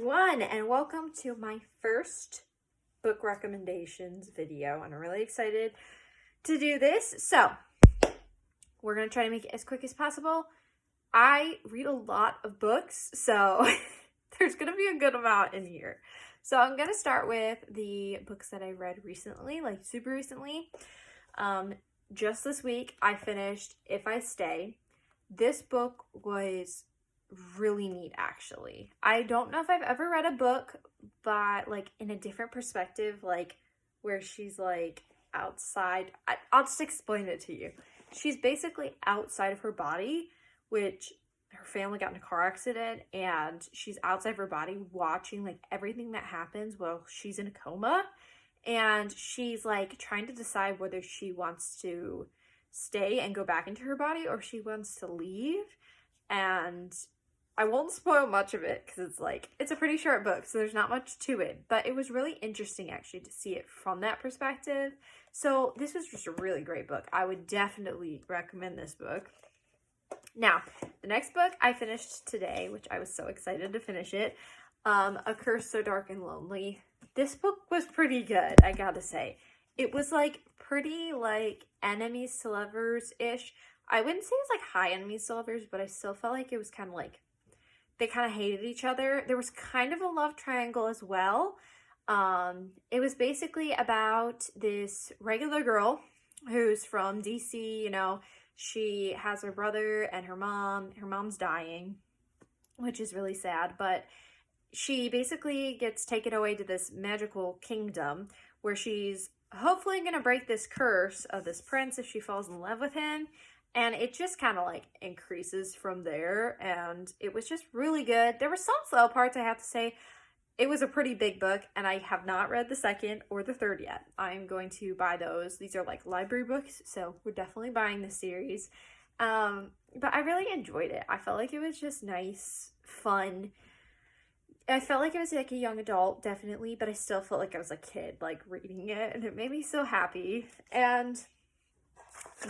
everyone, and welcome to my first book recommendations video. And I'm really excited to do this. So, we're going to try to make it as quick as possible. I read a lot of books, so there's going to be a good amount in here. So, I'm going to start with the books that I read recently, like super recently. Just this week, I finished If I Stay. This book was really neat, actually. I don't know if I've ever read a book but like in a different perspective, like where she's like outside. I'll just explain it to you. She's basically outside of her body, which her family got in a car accident, and she's outside of her body watching like everything that happens while she's in a coma, and she's like trying to decide whether she wants to stay and go back into her body or she wants to leave. And I won't spoil much of it because it's a pretty short book, so there's not much to it, but it was really interesting actually to see it from that perspective. So this was just a really great book. I would definitely recommend this book. Now, the next book I finished today, which I was so excited to finish it, A Curse So Dark and Lonely. This book was pretty good, I gotta say. It was like pretty like enemies to lovers-ish. I wouldn't say it was like high enemies to lovers, but I still felt like it was kind of like they kind of hated each other. There was kind of a love triangle as well. It was basically about this regular girl who's from DC, she has her brother and her mom. Her mom's dying, which is really sad, but she basically gets taken away to this magical kingdom where she's hopefully going to break this curse of this prince if she falls in love with him. And it just kind of like increases from there. And it was just really good. There were some slow parts, I have to say. It was a pretty big book, and I have not read the second or the third yet. I'm going to buy those. These are like library books, so we're definitely buying this series. But I really enjoyed it. I felt like it was just nice, fun. I felt like it was like a young adult, definitely, but I still felt like I was a kid, like reading it, and it made me so happy. And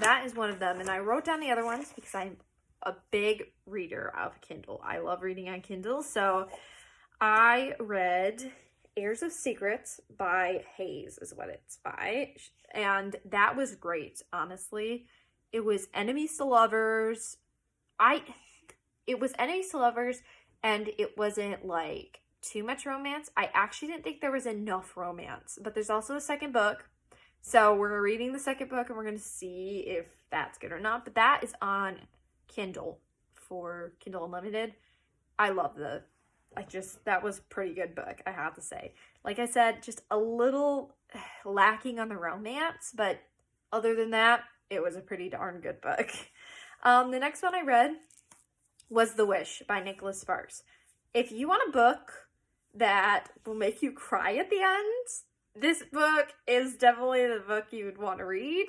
that is one of them. And I wrote down the other ones because I'm a big reader of Kindle. I love reading on Kindle. So I read Heirs of Secrets by Hayes is what it's by. And that was great, honestly. It was enemies to lovers. It was enemies to lovers, and it wasn't like too much romance. I actually didn't think there was enough romance, but there's also a second book. So we're reading the second book and we're going to see if that's good or not. But that is on Kindle for Kindle Unlimited. I love that was a pretty good book, I have to say. Like I said, just a little lacking on the romance, but other than that, it was a pretty darn good book. The next one I read was The Wish by Nicholas Sparks. If you want a book that will make you cry at the end, this book is definitely the book you would want to read.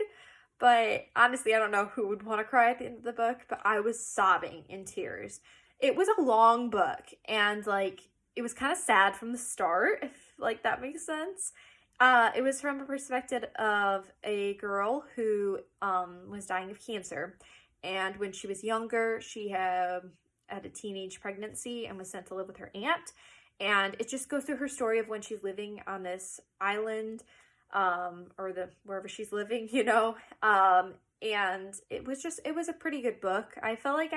But honestly, I don't know who would want to cry at the end of the book, but I was sobbing in tears. It was a long book, and like it was kind of sad from the start, if like that makes sense. It was from a perspective of a girl who was dying of cancer, and when she was younger, she had a teenage pregnancy and was sent to live with her aunt. And it just goes through her story of when she's living on this island, or wherever she's living, and it was a pretty good book. I felt like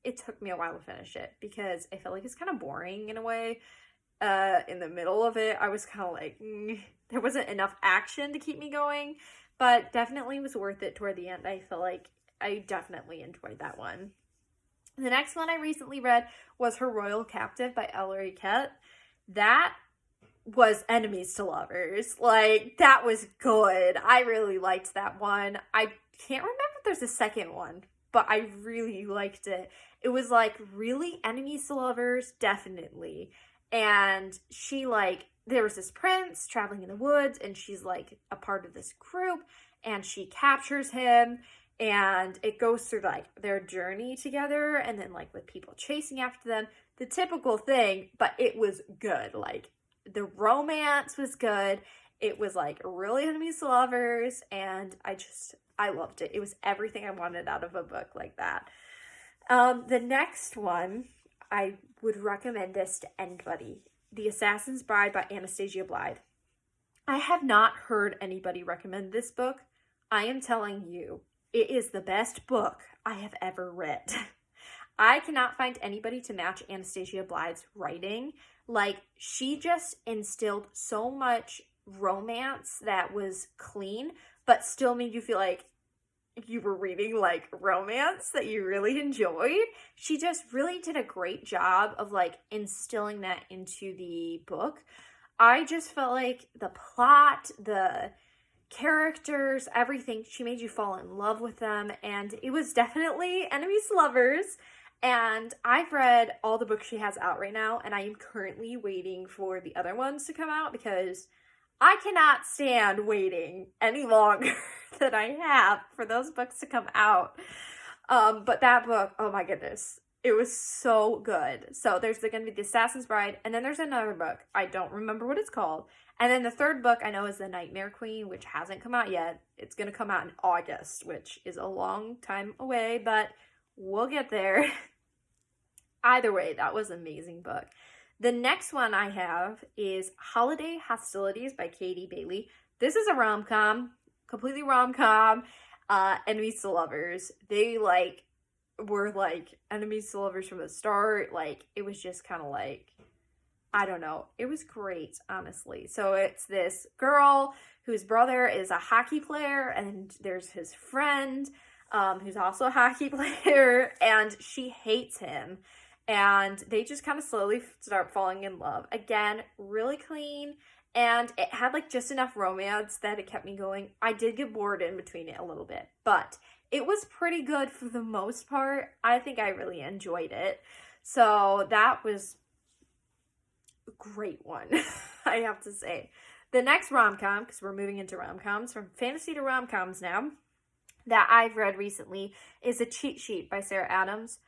it took me a while to finish it because I felt like it's kind of boring in a way. In the middle of it, I was kind of like, there wasn't enough action to keep me going, but definitely was worth it toward the end. I feel like I definitely enjoyed that one. The next one I recently read was Her Royal Captive by Ellery Kett. That was enemies to lovers. Like, that was good. I really liked that one. I can't remember if there's a second one, but I really liked it. It was like really enemies to lovers, definitely. And there was this prince traveling in the woods, and she's like a part of this group, and she captures him. And it goes through like their journey together, and then like with people chasing after them, the typical thing, but it was good. Like the romance was good. It was like really enemies to lovers, and I loved it. It was everything I wanted out of a book like that. The next one I would recommend this to anybody. The Assassin's Bride by Anastasia Blythe. I have not heard anybody recommend this book. I am telling you, it is the best book I have ever read. I cannot find anybody to match Anastasia Blythe's writing. Like, she just instilled so much romance that was clean, but still made you feel like you were reading like romance that you really enjoyed. She just really did a great job of like instilling that into the book. I just felt like the plot, the characters, everything, she made you fall in love with them, and it was definitely enemies to lovers. And I've read all the books she has out right now, and I am currently waiting for the other ones to come out because I cannot stand waiting any longer than I have for those books to come out. But that book, oh my goodness, it was so good. So there's going to be The Assassin's Bride, and then there's another book. I don't remember what it's called. And then the third book I know is The Nightmare Queen, which hasn't come out yet. It's going to come out in August, which is a long time away, but we'll get there. Either way, that was an amazing book. The next one I have is Holiday Hostilities by Katie Bailey. This is a rom-com, completely rom-com, enemies to lovers. They were enemies to lovers from the start. Like, it was just kind of like, I don't know. It was great, honestly. So it's this girl whose brother is a hockey player, and there's his friend who's also a hockey player, and she hates him. And they just kind of slowly start falling in love. Again, really clean. And it had like just enough romance that it kept me going. I did get bored in between it a little bit, but it was pretty good for the most part. I think I really enjoyed it. So that was a great one, I have to say. The next rom-com, because we're moving into rom-coms, from fantasy to rom-coms now, that I've read recently is A Cheat Sheet by Sarah Adams.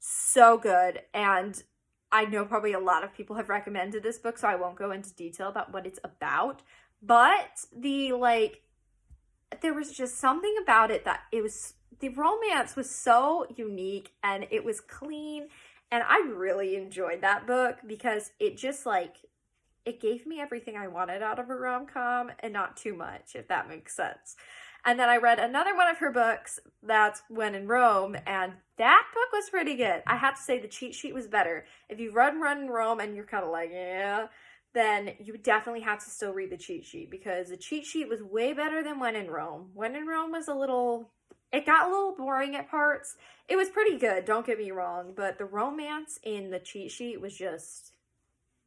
So good, and I know probably a lot of people have recommended this book, so I won't go into detail about what it's about, but there was just something about it that the romance was so unique, and it was clean, and I really enjoyed that book because it just it gave me everything I wanted out of a rom-com, and not too much, if that makes sense. And then I read another one of her books, that's When in Rome, and that book was pretty good. I have to say The Cheat Sheet was better. If you've read When in Rome and you're kind of like, yeah, then you definitely have to still read The Cheat Sheet, because The Cheat Sheet was way better than When in Rome. When in Rome was it got a little boring at parts. It was pretty good, don't get me wrong, but the romance in The Cheat Sheet was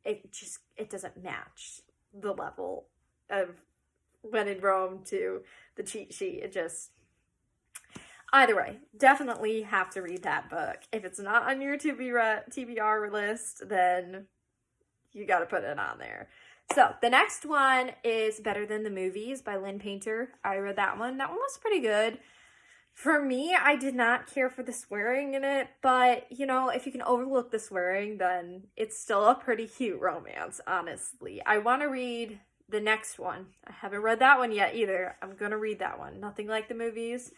it doesn't match the level of When in Rome to The Cheat Sheet. Either way, definitely have to read that book. If it's not on your TBR list, then you got to put it on there. So the next one is Better Than the Movies by Lynn Painter. I read that one. That one was pretty good. For me, I did not care for the swearing in it, but, if you can overlook the swearing, then it's still a pretty cute romance, honestly. I want to read the next one. I haven't read that one yet either. I'm going to read that one. Nothing Like the Movies.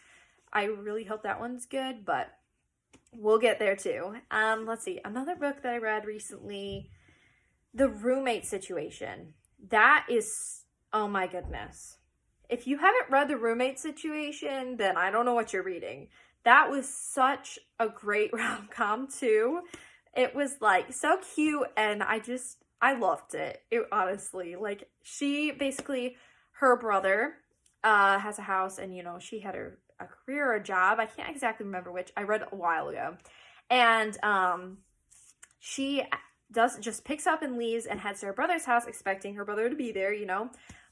I really hope that one's good, but we'll get there too. Let's see. Another book that I read recently, The Roommate Situation. That is, oh my goodness. If you haven't read The Roommate Situation, then I don't know what you're reading. That was such a great rom-com too. It was so cute, and I loved it. Honestly, she basically, her brother has a house, and she had a career or a job. I can't exactly remember which. I read a while ago. And she just picks up and leaves and heads to her brother's house, expecting her brother to be there,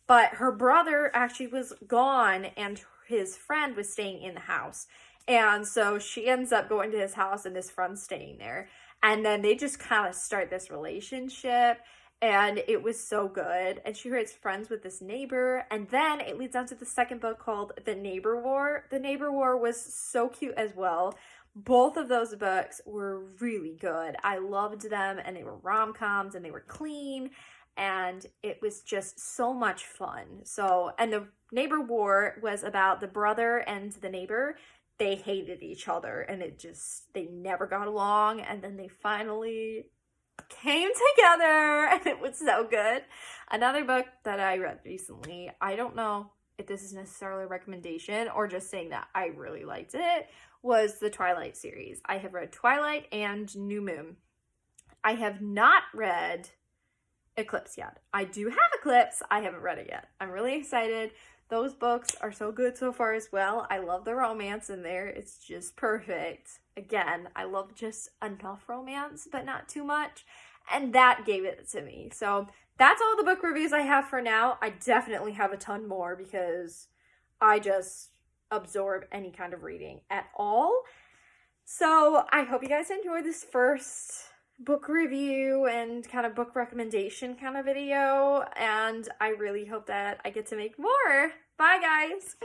But her brother actually was gone, and his friend was staying in the house. And so she ends up going to his house, and his friend's staying there. And then they just kind of start this relationship, and it was so good. And she creates friends with this neighbor, and then it leads on to the second book called The Neighbor War. The Neighbor War was so cute as well. Both of those books were really good. I loved them, and they were rom-coms, and they were clean, and it was just so much fun. And The Neighbor War was about the brother and the neighbor. they hated each other and they never got along, and then they finally came together and it was so good. Another book that I read recently, I don't know if this is necessarily a recommendation or just saying that I really liked it, was the Twilight series. I have read Twilight and New Moon. I have not read Eclipse yet. I do have Eclipse. I haven't read it yet. I'm really excited. Those books are so good so far as well. I love the romance in there. It's just perfect. Again, I love just enough romance, but not too much. And that gave it to me. So that's all the book reviews I have for now. I definitely have a ton more because I just absorb any kind of reading at all. So I hope you guys enjoyed this first book review and kind of book recommendation kind of video, and I really hope that I get to make more. Bye guys!